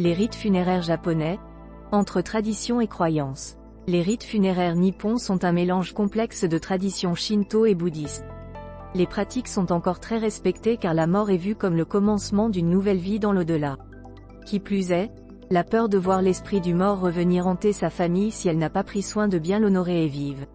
Les rites funéraires japonais, entre tradition et croyance. Les rites funéraires nippons sont un mélange complexe de traditions shinto et bouddhistes. Les pratiques sont encore très respectées car la mort est vue comme le commencement d'une nouvelle vie dans l'au-delà. Qui plus est, la peur de voir l'esprit du mort revenir hanter sa famille si elle n'a pas pris soin de bien l'honorer est vive.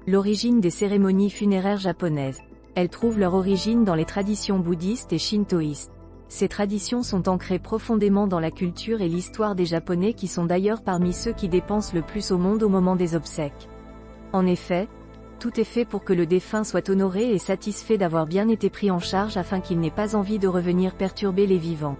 L'origine des cérémonies funéraires japonaises. Elles trouvent leur origine dans les traditions bouddhistes et shintoïstes. Ces traditions sont ancrées profondément dans la culture et l'histoire des Japonais qui sont d'ailleurs parmi ceux qui dépensent le plus au monde au moment des obsèques. En effet, tout est fait pour que le défunt soit honoré et satisfait d'avoir bien été pris en charge afin qu'il n'ait pas envie de revenir perturber les vivants.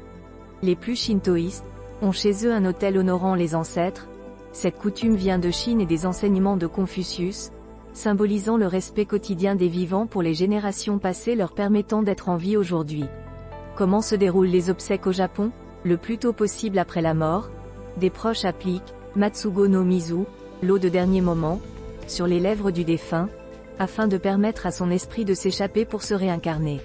Les plus shintoïstes ont chez eux un autel honorant les ancêtres. Cette coutume vient de Chine et des enseignements de Confucius, symbolisant le respect quotidien des vivants pour les générations passées leur permettant d'être en vie aujourd'hui. Comment se déroulent les obsèques au Japon? Le plus tôt possible après la mort. Des proches appliquent Matsugo no Mizu, l'eau de dernier moment, sur les lèvres du défunt, afin de permettre à son esprit de s'échapper pour se réincarner.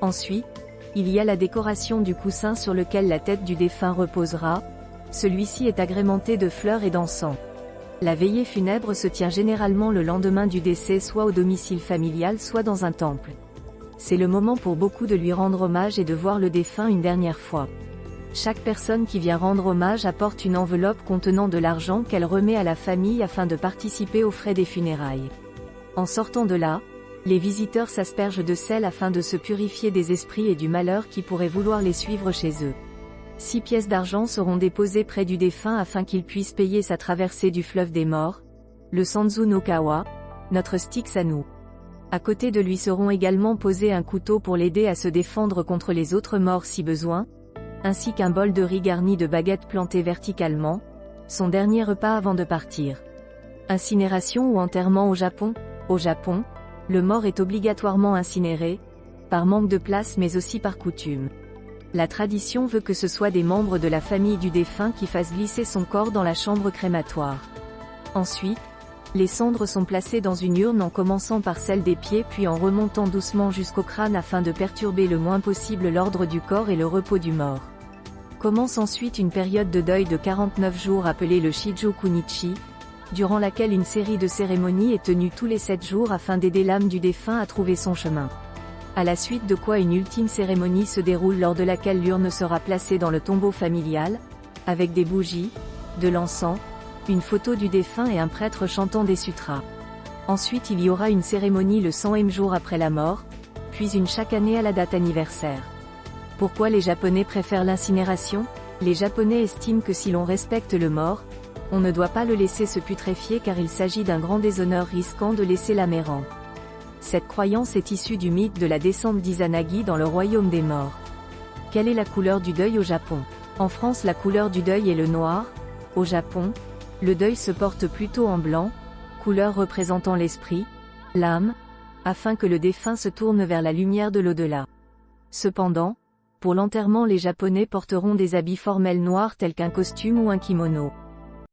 Ensuite, il y a la décoration du coussin sur lequel la tête du défunt reposera. Celui-ci est agrémenté de fleurs et d'encens. La veillée funèbre se tient généralement le lendemain du décès soit au domicile familial soit dans un temple. C'est le moment pour beaucoup de lui rendre hommage et de voir le défunt une dernière fois. Chaque personne qui vient rendre hommage apporte une enveloppe contenant de l'argent qu'elle remet à la famille afin de participer aux frais des funérailles. En sortant de là, les visiteurs s'aspergent de sel afin de se purifier des esprits et du malheur qui pourraient vouloir les suivre chez eux. 6 pièces d'argent seront déposées près du défunt afin qu'il puisse payer sa traversée du fleuve des morts, le Sanzu no Kawa, notre Styx à nous. À côté de lui seront également posés un couteau pour l'aider à se défendre contre les autres morts si besoin, ainsi qu'un bol de riz garni de baguettes plantées verticalement, son dernier repas avant de partir. Incinération ou enterrement au Japon? Au Japon, le mort est obligatoirement incinéré, par manque de place mais aussi par coutume. La tradition veut que ce soit des membres de la famille du défunt qui fassent glisser son corps dans la chambre crématoire. Ensuite, les cendres sont placées dans une urne en commençant par celle des pieds puis en remontant doucement jusqu'au crâne afin de perturber le moins possible l'ordre du corps et le repos du mort. Commence ensuite une période de deuil de 49 jours appelée le Shijo Kunichi, durant laquelle une série de cérémonies est tenue tous les 7 jours afin d'aider l'âme du défunt à trouver son chemin. À la suite de quoi une ultime cérémonie se déroule lors de laquelle l'urne sera placée dans le tombeau familial, avec des bougies, de l'encens, une photo du défunt et un prêtre chantant des sutras. Ensuite il y aura une cérémonie le 100e jour après la mort, puis une chaque année à la date anniversaire. Pourquoi les Japonais préfèrent l'incinération? Les Japonais estiment que si l'on respecte le mort, on ne doit pas le laisser se putréfier car il s'agit d'un grand déshonneur risquant de laisser l'âme errante. Cette croyance est issue du mythe de la descente d'Izanagi dans le royaume des morts. Quelle est la couleur du deuil au Japon? En France la couleur du deuil est le noir. Au Japon, le deuil se porte plutôt en blanc, couleur représentant l'esprit, l'âme, afin que le défunt se tourne vers la lumière de l'au-delà. Cependant, pour l'enterrement les Japonais porteront des habits formels noirs tels qu'un costume ou un kimono.